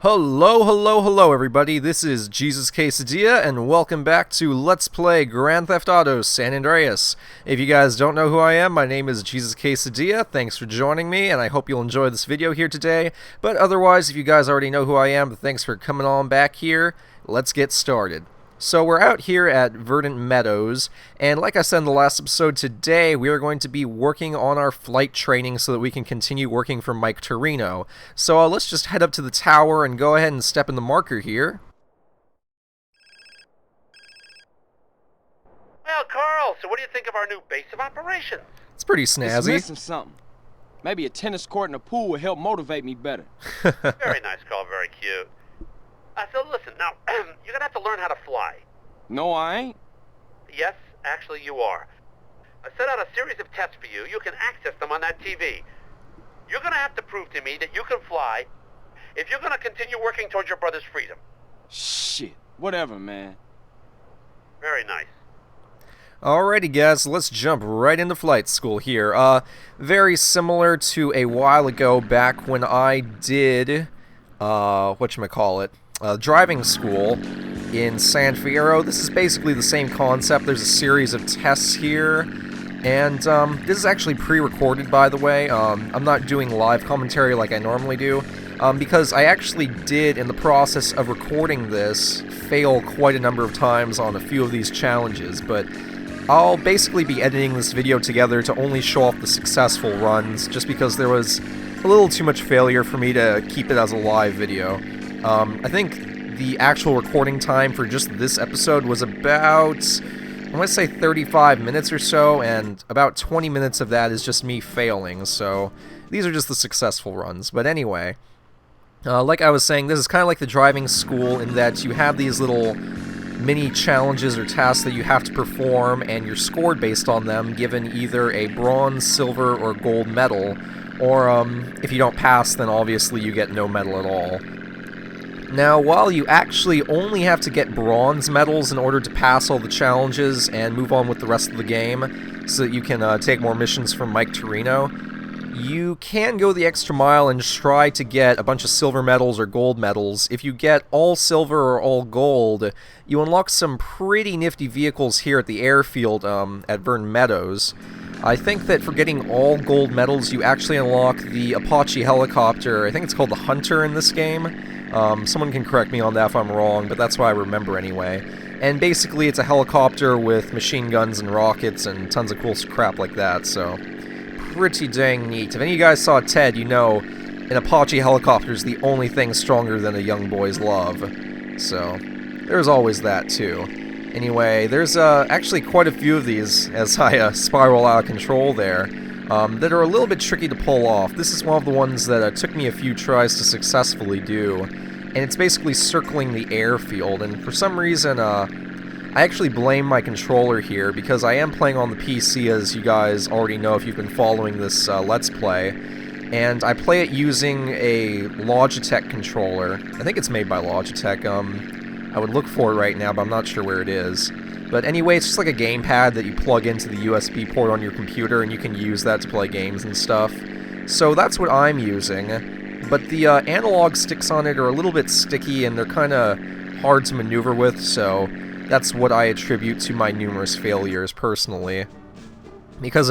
Hello, hello, hello everybody, this is Jesus Quesadilla, and welcome back to Let's Play Grand Theft Auto San Andreas. If you guys don't know who I am, my name is Jesus Quesadilla, thanks for joining me, and I hope you'll enjoy this video here today. But otherwise, if you guys already know who I am, thanks for coming on back here. Let's get started. So we're out here at Verdant Meadows, and like I said in the last episode, today we are going to be working on our flight training so that we can continue working for Mike Toreno. So let's just head up to the tower and go ahead and step in the marker here. Well, Carl, so what do you think of our new base of operations? It's pretty It's snazzy. missing something. Maybe a tennis court and a pool would help motivate me better. Very nice, Carl, very cute. So listen, now, you're gonna have to learn how to fly. No, I ain't. Yes, actually you are. I set out a series of tests for you. You can access them on that TV. You're gonna have to prove to me that you can fly if you're gonna continue working towards your brother's freedom. Shit. Whatever, man. Very nice. Alrighty guys, let's jump right into flight school here. Very similar to a while ago back when I did, whatchamacallit, driving school in San Fierro. This is basically the same concept. There's a series of tests here, and this is actually pre-recorded, by the way. I'm not doing live commentary like I normally do, because I actually did, in the process of recording this, fail quite a number of times on a few of these challenges, but I'll basically be editing this video together to only show off the successful runs, just because there was a little too much failure for me to keep it as a live video. I think the actual recording time for just this episode was about, I want to say 35 minutes or so, and about 20 minutes of that is just me failing, so these are just the successful runs. But anyway, like I was saying, this is kind of like the driving school in that you have these little mini challenges or tasks that you have to perform, and you're scored based on them, given either a bronze, silver, or gold medal, or if you don't pass, then obviously you get no medal at all. Now, while you actually only have to get bronze medals in order to pass all the challenges and move on with the rest of the game, so that you can take more missions from Mike Toreno, you can go the extra mile and try to get a bunch of silver medals or gold medals. If you get all silver or all gold, you unlock some pretty nifty vehicles here at the airfield at Verdant Meadows. I think that for getting all gold medals, you actually unlock the Apache helicopter. I think it's called the Hunter in this game. Someone can correct me on that if I'm wrong, but that's what I remember anyway. And basically it's a helicopter with machine guns and rockets and tons of cool crap like that, so pretty dang neat. If any of you guys saw Ted, you know an Apache helicopter is the only thing stronger than a young boy's love. So there's always that too. Anyway, there's actually quite a few of these as I spiral out of control there. That are a little bit tricky to pull off. This is one of the ones that took me a few tries to successfully do, and it's basically circling the airfield, and for some reason, I actually blame my controller here, because I am playing on the PC, as you guys already know if you've been following this Let's Play, and I play it using a Logitech controller. I think it's made by Logitech. I would look for it right now, but I'm not sure where it is. But anyway, it's just like a gamepad that you plug into the USB port on your computer, and you can use that to play games and stuff. So that's what I'm using. But the analog sticks on it are a little bit sticky, and they're kind of hard to maneuver with, so that's what I attribute to my numerous failures, personally. Because,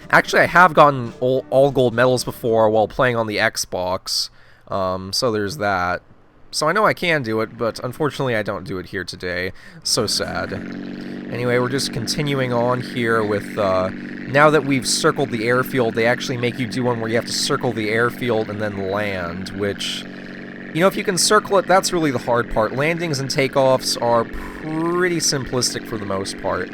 actually I have gotten all gold medals before while playing on the Xbox, so there's that. So I know I can do it, but unfortunately I don't do it here today. So sad. Anyway, we're just continuing on here with, now that we've circled the airfield, they actually make you do one where you have to circle the airfield and then land, which, you know, if you can circle it, that's really the hard part. Landings and takeoffs are pretty simplistic for the most part.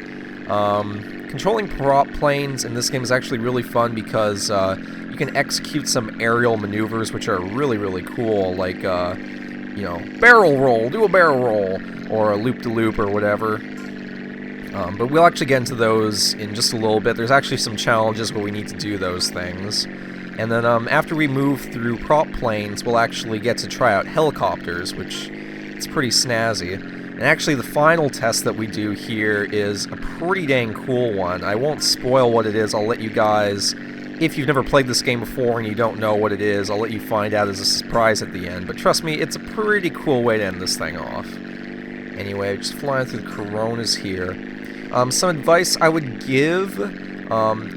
Controlling prop planes in this game is actually really fun because, you can execute some aerial maneuvers which are really, really cool, like, you know, barrel roll, do a barrel roll, or a loop-de-loop or whatever. But we'll actually get into those in just a little bit. There's actually some challenges where we need to do those things. And then after we move through prop planes, we'll actually get to try out helicopters, which it's pretty snazzy. And actually the final test that we do here is a pretty dang cool one. I won't spoil what it is, I'll let you guys if you've never played this game before and you don't know what it is, I'll let you find out as a surprise at the end. But trust me, it's a pretty cool way to end this thing off. Anyway, just flying through the Coronas here. Some advice I would give,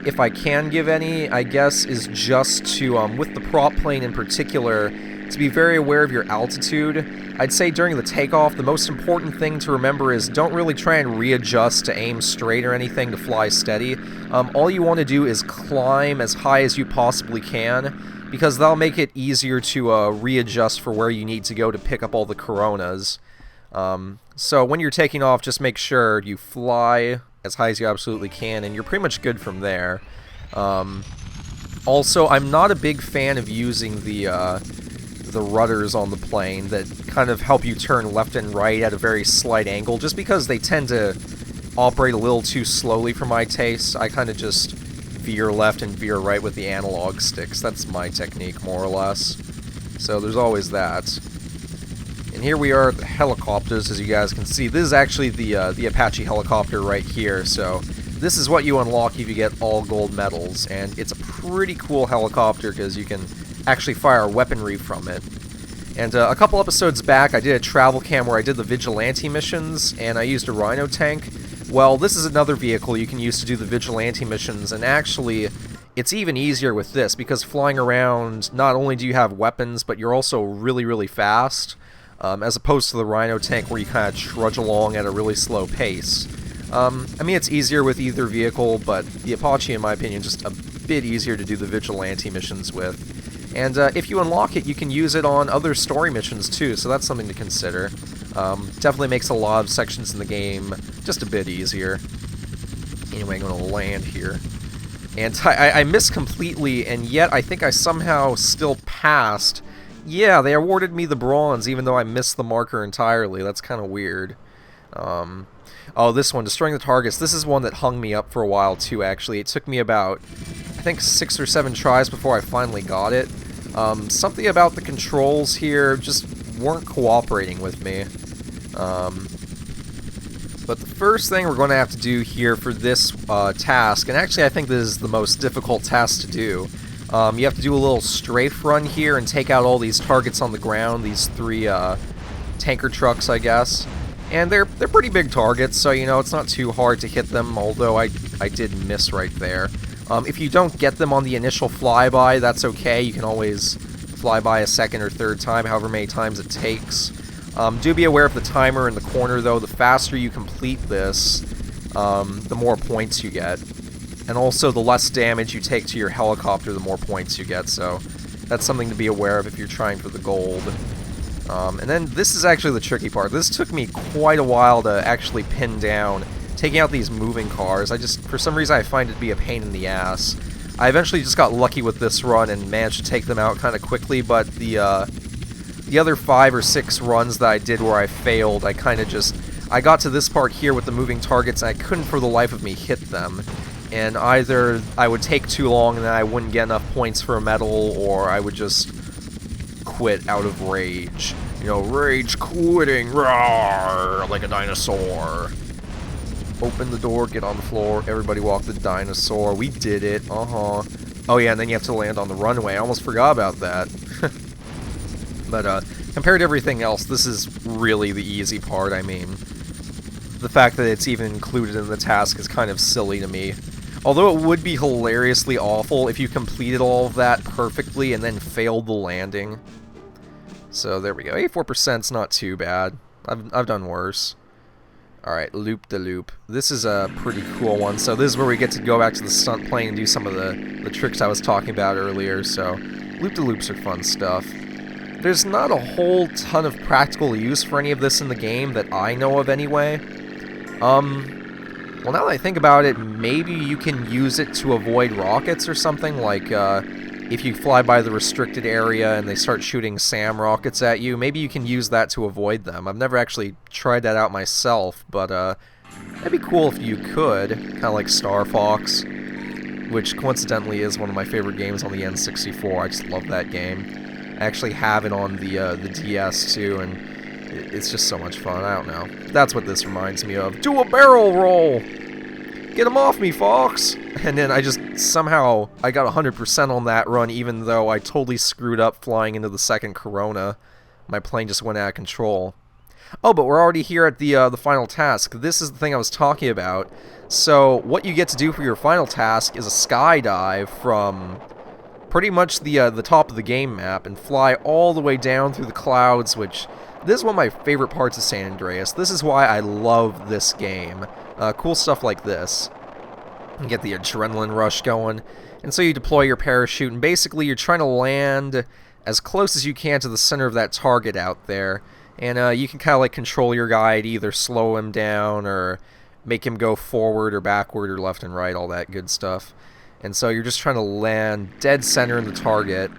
if I can give any, I guess, is just to, with the prop plane in particular, to be very aware of your altitude. I'd say during the takeoff, the most important thing to remember is don't really try and readjust to aim straight or anything to fly steady. All you want to do is climb as high as you possibly can, because that'll make it easier to readjust for where you need to go to pick up all the Coronas. So when you're taking off, just make sure you fly as high as you absolutely can, and you're pretty much good from there. Also, I'm not a big fan of using the rudders on the plane that kind of help you turn left and right at a very slight angle, just because they tend to operate a little too slowly for my taste. I kind of just veer left and veer right with the analog sticks. That's my technique, more or less. So there's always that. And here we are at the helicopters, as you guys can see. This is actually the Apache helicopter right here, so this is what you unlock if you get all gold medals, and it's a pretty cool helicopter because you can actually fire weaponry from it. And a couple episodes back, I did a travel cam where I did the vigilante missions, and I used a Rhino tank. Well, this is another vehicle you can use to do the vigilante missions, and actually, it's even easier with this, because flying around, not only do you have weapons, but you're also really, really fast, as opposed to the Rhino tank where you kind of trudge along at a really slow pace. I mean, it's easier with either vehicle, but the Apache, in my opinion, just a bit easier to do the vigilante missions with. And if you unlock it, you can use it on other story missions too, so that's something to consider. Definitely makes a lot of sections in the game just a bit easier. Anyway, I'm going to land here. And I missed completely, and yet I think I somehow still passed. Yeah, they awarded me the bronze, even though I missed the marker entirely. That's kind of weird. Oh, this one, destroying the targets. This is one that hung me up for a while too, actually. It took me about, I think, 6 or 7 tries before I finally got it. Something about the controls here just weren't cooperating with me. But the first thing we're going to have to do here for this task, and actually I think this is the most difficult task to do, you have to do a little strafe run here and take out all these targets on the ground, these 3 tanker trucks, I guess. And they're pretty big targets, so, you know, it's not too hard to hit them, although I did miss right there. If you don't get them on the initial flyby, that's okay. You can always fly by a second or third time, however many times it takes. Do be aware of the timer in the corner, though. The faster you complete this, the more points you get. And also, the less damage you take to your helicopter, the more points you get, so that's something to be aware of if you're trying for the gold. And then this is actually the tricky part. This took me quite a while to actually pin down. Taking out these moving cars, for some reason I find it to be a pain in the ass. I eventually just got lucky with this run and managed to take them out kind of quickly, but the other 5 or 6 runs that I did where I failed, I got to this part here with the moving targets and I couldn't for the life of me hit them. And either I would take too long and then I wouldn't get enough points for a medal, or I would just quit out of rage. You know, rage quitting, roar, like a dinosaur. Open the door, get on the floor, everybody walk the dinosaur. We did it, Oh yeah, and then you have to land on the runway. I almost forgot about that. But compared to everything else, this is really the easy part. I mean, the fact that it's even included in the task is kind of silly to me. Although it would be hilariously awful if you completed all of that perfectly and then failed the landing. So there we go. 84%'s not too bad. I've done worse. Alright, loop-de-loop. This is a pretty cool one. So this is where we get to go back to the stunt plane and do some of the tricks I was talking about earlier. So loop-de-loops are fun stuff. There's not a whole ton of practical use for any of this in the game that I know of anyway. Well, now that I think about it, maybe you can use it to avoid rockets or something, like if you fly by the restricted area and they start shooting SAM rockets at you, maybe you can use that to avoid them. I've never actually tried that out myself, but that'd be cool if you could, kind of like Star Fox, which coincidentally is one of my favorite games on the N64. I just love that game. I actually have it on the DS too, and it's just so much fun. I don't know. That's what this reminds me of. Do a barrel roll! Get him off me, Fox! And then I just somehow I got 100% on that run, even though I totally screwed up flying into the second Corona. My plane just went out of control. Oh, but we're already here at the final task. This is the thing I was talking about. So, what you get to do for your final task is a skydive from pretty much the top of the game map and fly all the way down through the clouds, which this is one of my favorite parts of San Andreas. This is why I love this game. Cool stuff like this. You get the adrenaline rush going. And so you deploy your parachute, and basically you're trying to land as close as you can to the center of that target out there. And you can kind of like control your guy to either slow him down or make him go forward or backward or left and right, all that good stuff. And so you're just trying to land dead center in the target.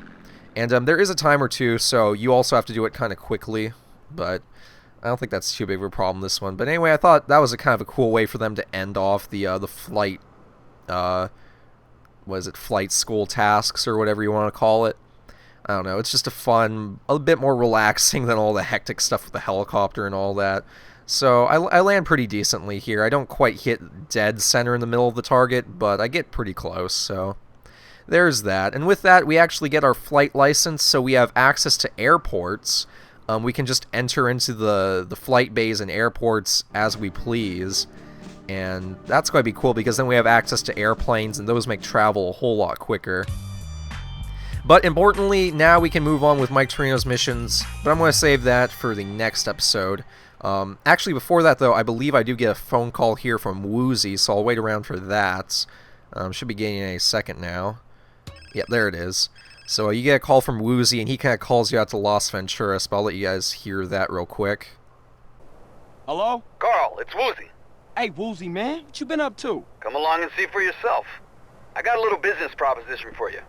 And there is a timer too, so you also have to do it kind of quickly. But I don't think that's too big of a problem, this one. But anyway, I thought that was a kind of a cool way for them to end off the flight, flight school tasks or whatever you want to call it. I don't know, it's just a bit more relaxing than all the hectic stuff with the helicopter and all that. So I land pretty decently here. I don't quite hit dead center in the middle of the target, but I get pretty close, so there's that. And with that, we actually get our flight license, so we have access to airports. We can just enter into the flight bays and airports as we please. And that's going to be cool, because then we have access to airplanes, and those make travel a whole lot quicker. But importantly, now we can move on with Mike Toreno's missions, but I'm going to save that for the next episode. Actually, before that, though, I believe I do get a phone call here from Woozy, so I'll wait around for that. Should be getting any second now. Yep, there it is. So you get a call from Woozy, and he kind of calls you out to Las Venturas, but I'll let you guys hear that real quick. Hello? Carl, it's Woozy. Hey, Woozy, man. What you been up to? Come along and see for yourself. I got a little business proposition for you.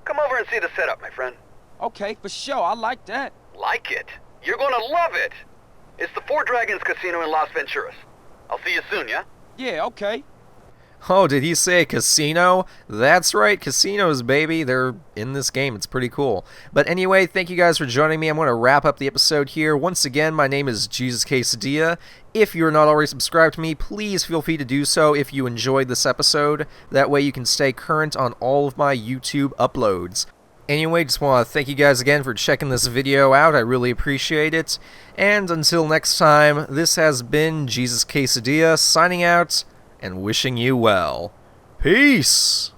Come over and see the setup, my friend. Okay, for sure. I like that. Like it? You're gonna love it. It's the Four Dragons Casino in Las Venturas. I'll see you soon, yeah? Yeah, okay. Oh, did he say casino? That's right, casinos, baby. They're in this game. It's pretty cool. But anyway, thank you guys for joining me. I'm going to wrap up the episode here. Once again, my name is Jesus Quesadilla. If you're not already subscribed to me, please feel free to do so if you enjoyed this episode. That way you can stay current on all of my YouTube uploads. Anyway, just want to thank you guys again for checking this video out. I really appreciate it. And until next time, this has been Jesus Quesadilla signing out and wishing you well. Peace!